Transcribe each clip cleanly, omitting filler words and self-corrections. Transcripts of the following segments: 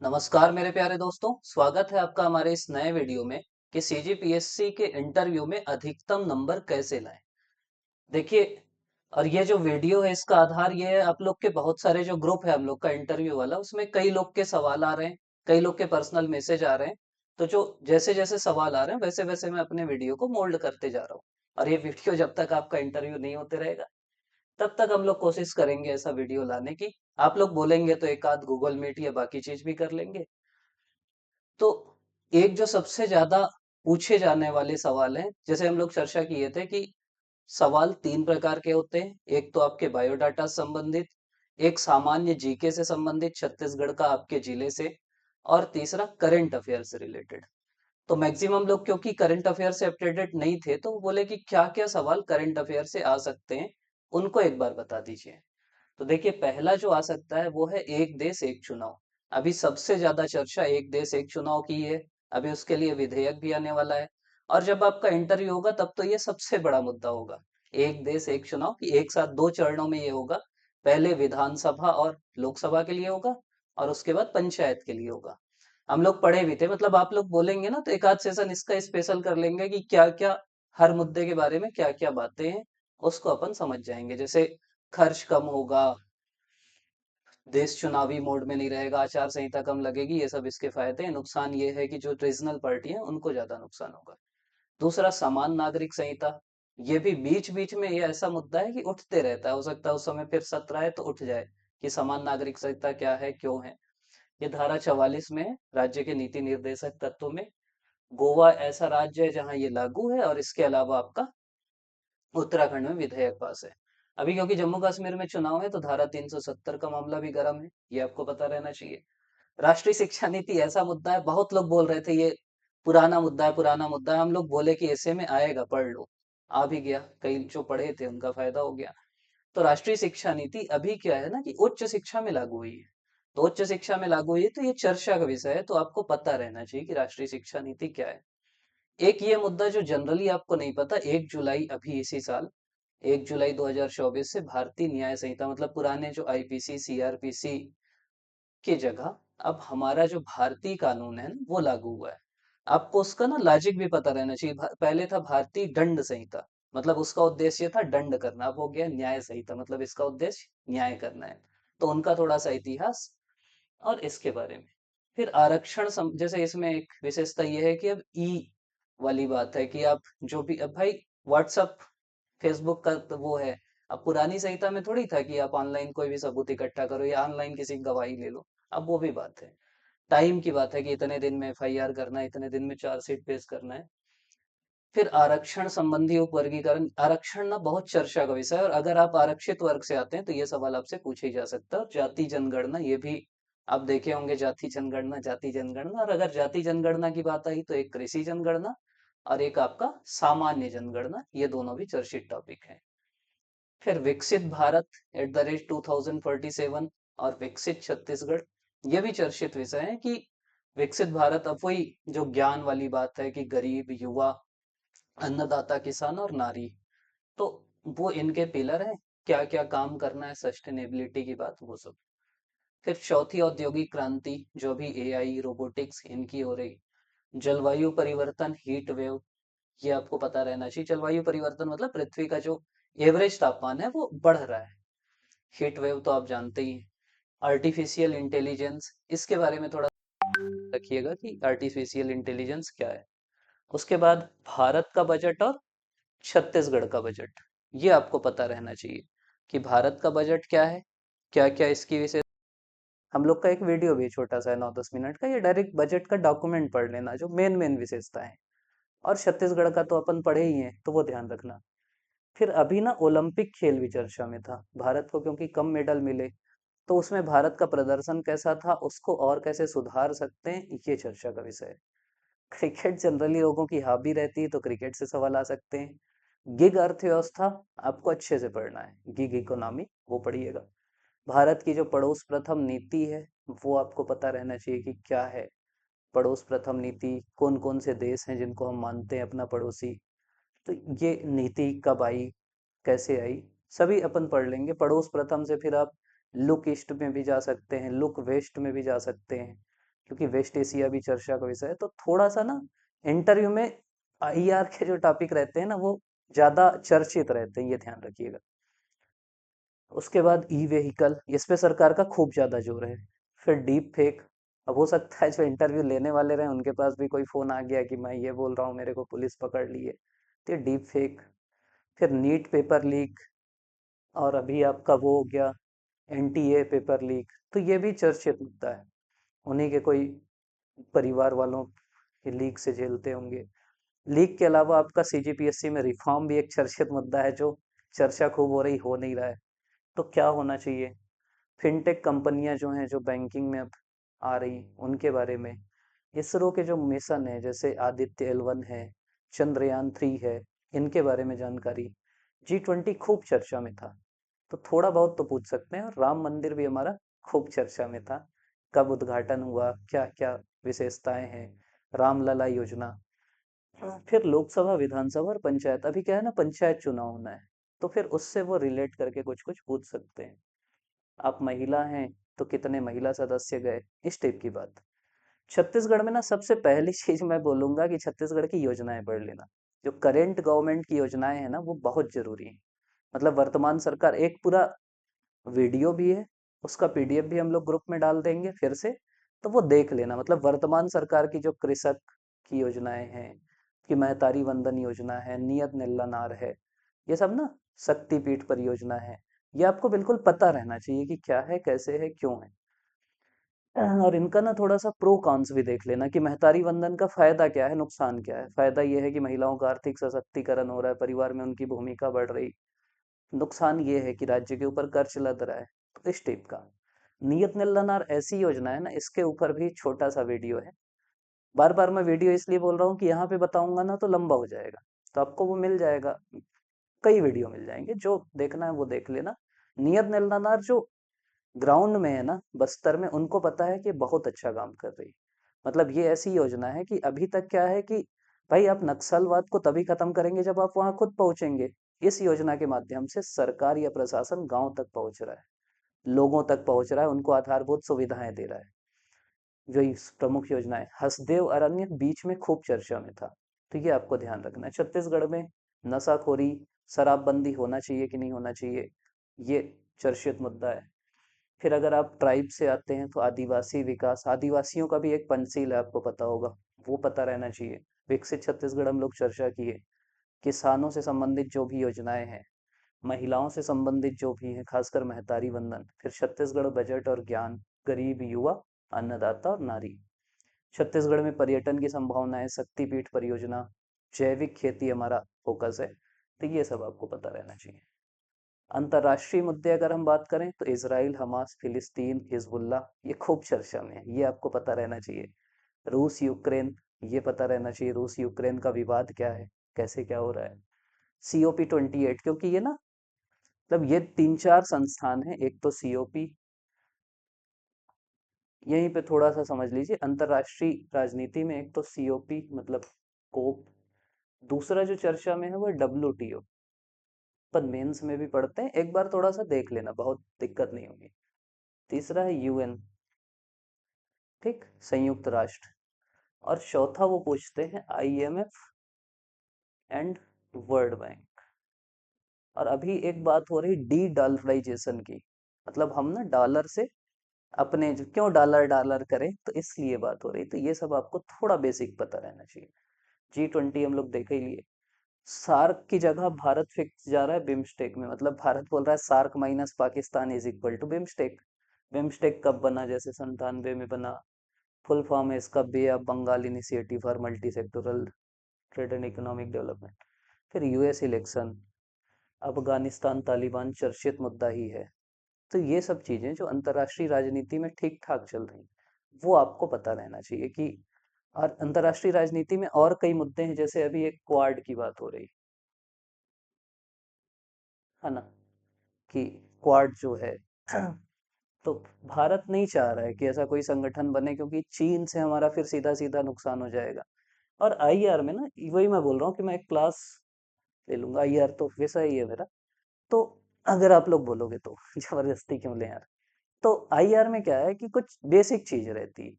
नमस्कार मेरे प्यारे दोस्तों, स्वागत है आपका हमारे इस नए वीडियो में कि सीजीपीएससी के इंटरव्यू में अधिकतम नंबर कैसे लाएं। देखिए, और ये जो वीडियो है इसका आधार ये है, आप लोग के बहुत सारे जो ग्रुप है हम लोग का इंटरव्यू वाला, उसमें कई लोग के सवाल आ रहे हैं, कई लोग के पर्सनल मैसेज आ रहे हैं। तो जो जैसे जैसे सवाल आ रहे हैं वैसे वैसे मैं अपने वीडियो को मोल्ड करते जा रहा हूँ। और ये वीडियो जब तक आपका इंटरव्यू नहीं होते रहेगा तब तक हम लोग कोशिश करेंगे ऐसा वीडियो लाने की। आप लोग बोलेंगे तो एक आध गूगल मीट या बाकी चीज भी कर लेंगे। तो एक जो सबसे ज्यादा पूछे जाने वाले सवाल हैं, जैसे हम लोग चर्चा किए थे कि सवाल तीन प्रकार के होते हैं। एक तो आपके बायोडाटा से संबंधित, एक सामान्य जीके से संबंधित छत्तीसगढ़ का आपके जिले से, और तीसरा करंट अफेयर से रिलेटेड। तो मैक्सिमम लोग क्योंकि करंट अफेयर से अपडेटेड नहीं थे तो वो बोले कि क्या क्या सवाल करंट अफेयर से आ सकते हैं, उनको एक बार बता दीजिए। तो देखिए, पहला जो आ सकता है वो है एक देश एक चुनाव। अभी सबसे ज्यादा चर्चा एक देश एक चुनाव की है। अभी उसके लिए विधेयक भी आने वाला है। और जब आपका इंटरव्यू होगा तब तो ये सबसे बड़ा मुद्दा होगा। एक देश एक चुनाव की एक साथ दो चरणों में ये होगा। पहले विधानसभा और लोकसभा के लिए होगा, और उसके बाद पंचायत के लिए होगा। हम लोग पढ़े भी थे, मतलब आप लोग बोलेंगे ना तो एक आध सेशन इसका स्पेशल कर लेंगे कि क्या क्या हर मुद्दे के बारे में क्या क्या बातें हैं, उसको अपन समझ जाएंगे। जैसे खर्च कम होगा, देश चुनावी मोड में नहीं रहेगा, आचार संहिता कम लगेगी, ये सब इसके फायदे हैं। नुकसान ये है कि जो रीजनल पार्टी है उनको ज्यादा नुकसान होगा। दूसरा, समान नागरिक संहिता। ये भी बीच बीच में ये ऐसा मुद्दा है कि उठते रहता है, हो सकता है उस समय फिर सत्र आए तो उठ जाए कि समान नागरिक संहिता क्या है, क्यों है। ये धारा 44 में है, राज्य के नीति निर्देशक तत्वों में। गोवा ऐसा राज्य है जहां ये लागू है, और इसके अलावा आपका उत्तराखंड में विधेयक पास है। अभी क्योंकि जम्मू कश्मीर में चुनाव है तो धारा 370 का मामला भी गर्म है, ये आपको पता रहना चाहिए। राष्ट्रीय शिक्षा नीति ऐसा मुद्दा है, बहुत लोग बोल रहे थे ये पुराना मुद्दा है, पुराना मुद्दा है। हम लोग बोले कि ऐसे में आएगा, पढ़ लो। आ भी गया, कई जो पढ़े थे उनका फायदा हो गया। तो राष्ट्रीय शिक्षा नीति अभी क्या है ना कि उच्च शिक्षा में लागू हुई है। तो उच्च शिक्षा में लागू हुई है तो ये चर्चा का विषय है, तो आपको पता रहना चाहिए कि राष्ट्रीय शिक्षा नीति क्या है। एक ये मुद्दा जो जनरली आपको नहीं पता, 1 जुलाई अभी इसी साल 1 जुलाई 2024 से भारतीय न्याय संहिता, मतलब पुराने जो आईपीसी सीआरपीसी की जगह अब हमारा जो भारतीय कानून है ना वो लागू हुआ है। आपको उसका ना लॉजिक भी पता रहना चाहिए। पहले था भारतीय दंड संहिता, मतलब उसका उद्देश्य था दंड करना। अब हो गया न्याय संहिता, मतलब इसका उद्देश्य न्याय करना है। तो उनका थोड़ा सा इतिहास और इसके बारे में। फिर आरक्षण जैसे इसमें एक विशेषता ये है कि अब ई वाली बात है कि आप जो भी, अब भाई व्हाट्सअप फेसबुक का तो वो है। अब पुरानी संहिता में थोड़ी था कि आप ऑनलाइन कोई भी सबूत इकट्ठा करो या ऑनलाइन किसी की गवाही ले लो। अब वो भी बात है, टाइम की बात है कि इतने दिन में एफआईआर करना है, इतने दिन में चार्जशीट पेश करना है। फिर आरक्षण संबंधी उपवर्गीकरण। आरक्षण ना बहुत चर्चा का विषय है, और अगर आप आरक्षित वर्ग से आते हैं तो ये सवाल आपसे पूछे जा सकता है। और जाति जनगणना, ये भी आप देखे होंगे, जाति जनगणना, जाति जनगणना। और अगर जाति जनगणना की बात आई तो एक कृषि जनगणना और एक आपका सामान्य जनगणना, ये दोनों भी चर्चित टॉपिक है। फिर विकसित भारत @2047 और विकसित छत्तीसगढ़, ये भी चर्चित विषय है कि विकसित भारत, अब वही जो ज्ञान वाली बात है कि गरीब, युवा, अन्नदाता, किसान और नारी, तो वो इनके पिलर हैं। क्या क्या काम करना है, सस्टेनेबिलिटी की बात, वो सब। फिर चौथी औद्योगिक क्रांति, जो भी एआई रोबोटिक्स इनकी हो रही। जलवायु परिवर्तन, हीट वेव, ये आपको पता रहना चाहिए। जलवायु परिवर्तन मतलब पृथ्वी का जो एवरेज तापमान है वो बढ़ रहा है। हीट वेव तो आप जानते ही हैं। आर्टिफिशियल इंटेलिजेंस, इसके बारे में थोड़ा रखिएगा कि आर्टिफिशियल इंटेलिजेंस क्या है। उसके बाद भारत का बजट और छत्तीसगढ़ का बजट, ये आपको पता रहना चाहिए कि भारत का बजट क्या है, क्या क्या इसकी विशेष। हम लोग का एक वीडियो भी छोटा सा है, 9-10 मिनट का, ये डायरेक्ट बजट का डॉक्यूमेंट पढ़ लेना, जो मेन मेन विशेषता है। और छत्तीसगढ़ का तो अपन पढ़े ही हैं, तो वो ध्यान रखना। फिर अभी ना ओलंपिक खेल भी चर्चा में था। भारत को क्योंकि कम मेडल मिले, तो उसमें भारत का प्रदर्शन कैसा था, उसको और कैसे सुधार सकते हैं, ये चर्चा का विषय है। क्रिकेट जनरली लोगों की हॉबी रहती है, तो क्रिकेट से सवाल आ सकते हैं। गिग अर्थव्यवस्था आपको अच्छे से पढ़ना है, गिग इकोनॉमी वो पढ़िएगा। भारत की जो पड़ोस प्रथम नीति है, वो आपको पता रहना चाहिए कि क्या है। पड़ोस प्रथम नीति, कौन कौन से देश हैं जिनको हम मानते हैं अपना पड़ोसी। तो ये नीति कब आई, कैसे आई, सभी अपन पढ़ लेंगे। पड़ोस प्रथम से फिर आप लुक ईस्ट में भी जा सकते हैं, लुक वेस्ट में भी जा सकते हैं। क्योंकि वेस्ट एशिया भी चर्चा का विषय है, तो थोड़ा सा ना इंटरव्यू में आईआर के जो टॉपिक रहते हैं ना वो ज्यादा चर्चित रहते हैं, ये ध्यान रखिएगा। उसके बाद ई व्हीकल, इस पे सरकार का खूब ज्यादा जोर है। फिर डीप फेक, अब हो सकता है जो इंटरव्यू लेने वाले रहे उनके पास भी कोई फोन आ गया कि मैं ये बोल रहा हूँ, मेरे को पुलिस पकड़ ली है, तो ये डीप फेक। फिर नीट पेपर लीक, और अभी आपका वो हो गया एनटीए पेपर लीक, तो ये भी चर्चित मुद्दा है। उन्हीं के कोई परिवार वालों के लीक से झेलते होंगे। लीक के अलावा आपका सीजीपीएससी में रिफॉर्म भी एक चर्चित मुद्दा है, जो चर्चा खूब हो रही, हो नहीं रहा है। तो क्या होना चाहिए? फिनटेक कंपनियां जो हैं, जो बैंकिंग में अब आ रही, उनके बारे में। इसरो के जो मिशन है, जैसे आदित्य L1 है, चंद्रयान 3 है, इनके बारे में जानकारी। G20 खूब चर्चा में था, तो थोड़ा बहुत तो पूछ सकते हैं। और राम मंदिर भी हमारा खूब चर्चा में था, कब उद्घाटन हुआ, क्या क्या विशेषताएं हैं, रामलला योजना। फिर लोकसभा, विधानसभा और पंचायत, अभी क्या है ना, पंचायत चुनाव होना है, तो फिर उससे वो रिलेट करके कुछ कुछ पूछ सकते हैं। आप महिला हैं तो कितने महिला सदस्य गए, इस टाइप की बात। छत्तीसगढ़ में ना सबसे पहली चीज मैं बोलूंगा कि छत्तीसगढ़ की योजनाएं पढ़ लेना। जो करेंट गवर्नमेंट की योजनाएं हैं ना, वो बहुत जरूरी है। मतलब वर्तमान सरकार, एक पूरा वीडियो भी है, उसका पीडीएफ भी हम लोग ग्रुप में डाल देंगे फिर से, तो वो देख लेना। मतलब वर्तमान सरकार की जो कृषक की योजनाएं हैं, कि महतारी वंदन योजना है, नियत निल्लानार है, ये सब ना शक्तिपीठ परियोजना है, ये आपको बिल्कुल पता रहना चाहिए कि क्या है, कैसे है, क्यों है। और इनका ना थोड़ा सा प्रो कॉन्स भी देख लेना कि महतारी वंदन का फायदा क्या है, नुकसान क्या है। फायदा ये है कि महिलाओं का आर्थिक सशक्तिकरण हो रहा है, परिवार में उनकी भूमिका बढ़ रही। नुकसान ये है कि राज्य के ऊपर कर्ज लद रहा है, तो इस टाइप का। नियत निल्लनार ऐसी योजना है ना, इसके ऊपर भी छोटा सा वीडियो है। बार बार मैं वीडियो इसलिए बोल रहा हूँ कि यहाँ पे बताऊंगा ना तो लंबा हो जाएगा, तो आपको वो मिल जाएगा, कई वीडियो मिल जाएंगे, जो देखना है वो देख लेना। नियत निल्लनार जो ग्राउंड में है ना बस्तर में, उनको पता है कि बहुत अच्छा काम कर रही है। मतलब ये ऐसी योजना है कि अभी तक क्या है कि भाई, आप नक्सलवाद को तभी खत्म करेंगे जब आप वहां खुद पहुंचेंगे। इस योजना के माध्यम से सरकार या प्रशासन गांव तक पहुंच रहा है, लोगों तक पहुंच रहा है, उनको आधारभूत सुविधाएं दे रहा है। जो इस प्रमुख योजना है, हसदेव अरण्य बीच में खूब चर्चा में था, तो ये आपको ध्यान रखना है। छत्तीसगढ़ में नशाखोरी, शराबबंदी होना चाहिए कि नहीं होना चाहिए, ये चर्चित मुद्दा है। फिर अगर आप ट्राइब से आते हैं तो आदिवासी विकास, आदिवासियों का भी एक पंचशील है, आपको पता होगा, वो पता रहना चाहिए। विकसित छत्तीसगढ़ हम लोग चर्चा किए। किसानों से संबंधित जो भी योजनाएं हैं, महिलाओं से संबंधित जो भी हैं, खासकर महतारी वंदन। फिर छत्तीसगढ़ बजट और ज्ञान, गरीब युवा, अन्नदाता और नारी। छत्तीसगढ़ में पर्यटन की संभावनाएं, शक्तिपीठ परियोजना, जैविक खेती हमारा फोकस है, तो ये सब आपको पता रहना चाहिए। अंतर्राष्ट्रीय मुद्दे अगर हम बात करें तो इसराइल, हमास, फिलिस्तीन, हिजबुल्ला, ये खूब चर्चा में है, ये आपको पता रहना चाहिए। रूस यूक्रेन, ये पता रहना चाहिए, रूस यूक्रेन का विवाद क्या है, कैसे क्या हो रहा है। COP28, क्योंकि ये ना, मतलब ये तीन चार संस्थान है, एक तो COP, यहीं पे थोड़ा सा समझ लीजिए। अंतर्राष्ट्रीय राजनीति में एक तो COP मतलब कोप, दूसरा जो चर्चा में है वो WTO, पर मेंस में भी पढ़ते हैं, एक बार थोड़ा सा देख लेना, बहुत दिक्कत नहीं होगी। तीसरा है UN, ठीक, संयुक्त राष्ट्र। और चौथा वो पूछते हैं IMF एंड वर्ल्ड बैंक। और अभी एक बात हो रही डी डॉलराइजेशन की, मतलब हम ना डॉलर से अपने जो, क्यों डॉलर डॉलर करें, तो इसलिए बात हो रही। तो ये सब आपको थोड़ा बेसिक पता रहना चाहिए। G20 हम लोग देख ही लिए। सार्क की जगह भारत फिक्स जा रहा है बिम्स्टेक में, मतलब भारत बोल रहा है SAARC minus Pakistan is equal to BIMSTEC. BIMSTEC कब बना? जैसे 97 में बना। फुल फॉर्म है इसका Bay of Bengal initiative for multi sectoral trade and economic development. फिर US इलेक्शन, अफगानिस्तान तालिबान चर्चित मुद्दा ही है। तो ये सब चीजें जो अंतर्राष्ट्रीय राजनीति में ठीक ठाक चल रही, वो आपको पता रहना चाहिए कि। और अंतर्राष्ट्रीय राजनीति में और कई मुद्दे हैं, जैसे अभी एक क्वाड की बात हो रही है ना, कि क्वाड जो है तो भारत नहीं चाह रहा है कि ऐसा कोई संगठन बने, क्योंकि चीन से हमारा फिर सीधा सीधा नुकसान हो जाएगा। और IR में ना, वही मैं बोल रहा हूँ कि मैं एक क्लास ले लूंगा, IR तो वैसा ही है मेरा। तो अगर आप लोग बोलोगे तो जबरदस्ती क्यों ले यार। तो IR में क्या है कि कुछ बेसिक चीज रहती है।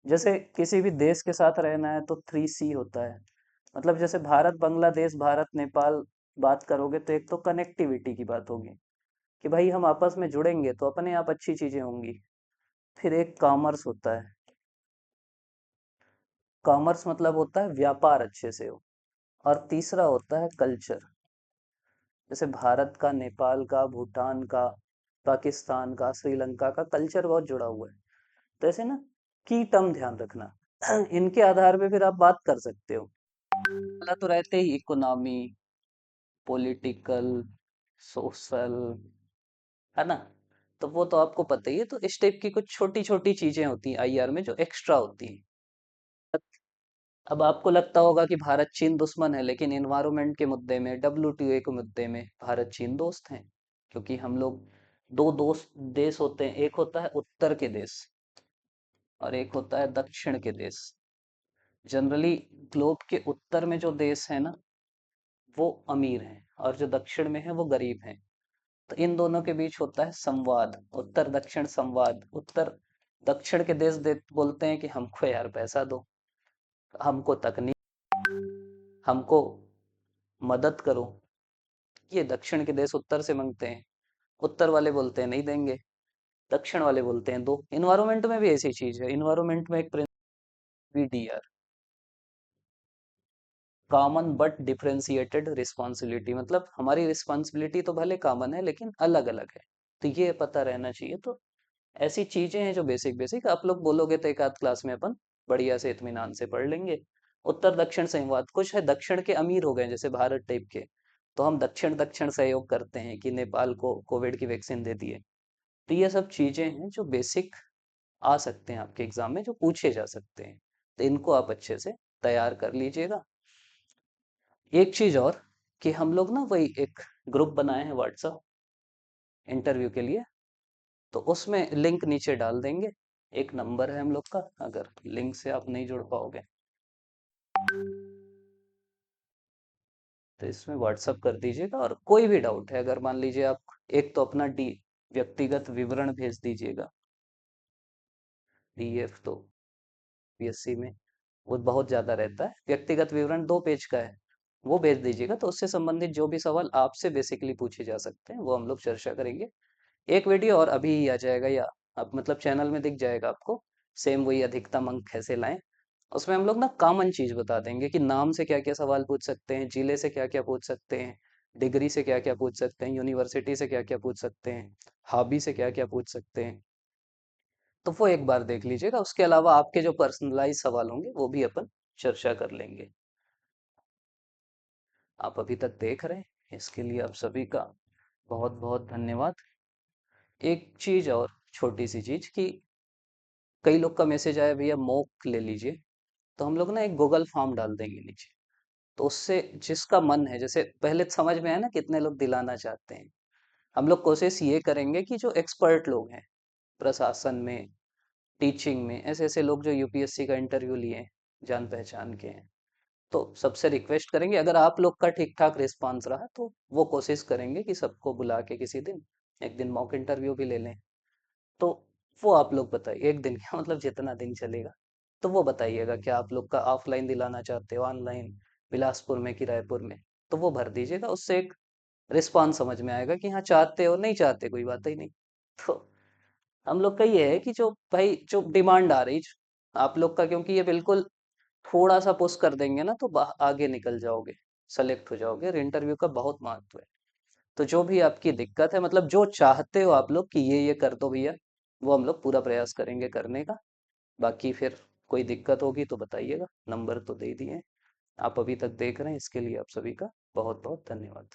जैसे किसी भी देश के साथ रहना है तो 3C होता है। मतलब जैसे भारत बांग्लादेश, भारत नेपाल बात करोगे तो एक तो कनेक्टिविटी की बात होगी कि भाई हम आपस में जुड़ेंगे तो अपने आप अच्छी चीजें होंगी। फिर एक कॉमर्स होता है। कॉमर्स मतलब होता है व्यापार अच्छे से हो। और तीसरा होता है कल्चर। जैसे भारत का, नेपाल का, भूटान का, पाकिस्तान का, श्रीलंका का कल्चर बहुत जुड़ा हुआ है। तो ऐसे ना की टर्म ध्यान रखना। इनके आधार पे फिर आप बात कर सकते हो। पहला तो रहते ही इकोनॉमी, पॉलिटिकल, सोशल, है ना। तो वो तो आपको पता ही है। तो इस टाइप की कुछ छोटी छोटी चीजें होती हैं आईआर में जो एक्स्ट्रा होती हैं। अब आपको लगता होगा कि भारत चीन दुश्मन है, लेकिन इन्वायरमेंट के मुद्दे में, डब्ल्यूटीओ के मुद्दे में भारत चीन दोस्त हैं। क्योंकि हम लोग दो दोस्त देश होते हैं, एक होता है उत्तर के देश और एक होता है दक्षिण के देश। जनरली ग्लोब के उत्तर में जो देश है ना, वो अमीर हैं और जो दक्षिण में है वो गरीब हैं। तो इन दोनों के बीच होता है संवाद, उत्तर दक्षिण संवाद। उत्तर दक्षिण के देश बोलते हैं कि हमको यार पैसा दो, हमको तकनीक, हमको मदद करो। ये दक्षिण के देश उत्तर से मांगते हैं। उत्तर वाले बोलते हैं नहीं देंगे, दक्षिण वाले बोलते हैं दो। इन्वायरमेंट में भी ऐसी चीज है। इन्वायरमेंट में एक VDR, common but differentiated responsibility, मतलब हमारी रिस्पॉन्सिबिलिटी तो भले कॉमन है लेकिन अलग अलग है। तो ये पता रहना चाहिए। तो ऐसी चीजें हैं जो बेसिक बेसिक आप लोग बोलोगे तो एक आध क्लास में अपन बढ़िया से इत्मीनान से पढ़ लेंगे। उत्तर दक्षिण संवाद, कुछ है दक्षिण के अमीर हो गए जैसे भारत टाइप के, तो हम दक्षिण दक्षिण सहयोग करते हैं कि नेपाल को कोविड की वैक्सीन दे दिए। तो ये सब चीजें हैं जो बेसिक आ सकते हैं आपके एग्जाम में, जो पूछे जा सकते हैं। तो इनको आप अच्छे से तैयार कर लीजिएगा। एक चीज और, कि हम लोग ना वही एक ग्रुप बनाए हैं व्हाट्सएप इंटरव्यू के लिए। तो उसमें लिंक नीचे डाल देंगे। एक नंबर है हम लोग का, अगर लिंक से आप नहीं जुड़ पाओगे तो इसमें व्हाट्सअप कर दीजिएगा। और कोई भी डाउट है, अगर मान लीजिए आप, एक तो अपना व्यक्तिगत विवरण भेज दीजिएगा। डीएफ तो पीएससी में वो बहुत ज्यादा रहता है। व्यक्तिगत विवरण 2 पेज का है, वो भेज दीजिएगा। तो उससे संबंधित जो भी सवाल आपसे बेसिकली पूछे जा सकते हैं वो हम लोग चर्चा करेंगे। एक वीडियो और अभी ही आ जाएगा, या अब मतलब चैनल में दिख जाएगा आपको। सेम वही अधिकतम अंक कैसे लाएं। उसमें हम लोग ना कॉमन चीज बता देंगे कि नाम से क्या क्या सवाल पूछ सकते हैं, जिले से क्या क्या पूछ सकते हैं, डिग्री से क्या क्या पूछ सकते हैं, यूनिवर्सिटी से क्या क्या पूछ सकते हैं, हॉबी से क्या क्या पूछ सकते हैं। तो वो एक बार देख लीजिएगा। उसके अलावा आपके जो पर्सनलाइज सवाल होंगे वो भी अपन चर्चा कर लेंगे। आप अभी तक देख रहे हैं, इसके लिए आप सभी का बहुत बहुत धन्यवाद। एक चीज और, छोटी सी चीज, कि कई लोग का मैसेज आया भैया मॉक ले लीजिए। तो हम लोग ना एक गूगल फॉर्म डाल देंगे नीचे। तो उससे जिसका मन है, जैसे पहले तो समझ में आया ना कितने लोग दिलाना चाहते हैं। हम लोग कोशिश ये करेंगे कि जो एक्सपर्ट लोग हैं प्रशासन में, टीचिंग में, ऐसे ऐसे लोग जो यूपीएससी का इंटरव्यू लिए हैं, जान पहचान के हैं, तो सबसे रिक्वेस्ट करेंगे अगर आप लोग का ठीक ठाक रिस्पांस रहा तो वो कोशिश करेंगे कि सबको बुला के किसी दिन एक दिन मॉक इंटरव्यू भी ले लें। तो वो आप लोग बताइए, एक दिन क्या मतलब जितना दिन चलेगा। तो वो बताइएगा क्या आप लोग का ऑफलाइन दिलाना चाहते हो, ऑनलाइन, बिलासपुर में कि रायपुर में। तो वो भर दीजिएगा। उससे एक रिस्पांस समझ में आएगा कि हाँ चाहते हो, नहीं चाहते कोई बात ही नहीं। तो हम लोग का ये है कि जो भाई जो डिमांड आ रही आप लोग का, क्योंकि ये बिल्कुल थोड़ा सा पुश कर देंगे ना तो आगे निकल जाओगे, सेलेक्ट हो जाओगे। और इंटरव्यू का बहुत महत्व है। तो जो भी आपकी दिक्कत है, मतलब जो चाहते हो आप लोग कि ये कर दो भैया, वो हम लोग पूरा प्रयास करेंगे करने का। बाकी फिर कोई दिक्कत होगी तो बताइएगा, नंबर तो दे दिए हैं। आप अभी तक देख रहे हैं, इसके लिए आप सभी का बहुत बहुत धन्यवाद।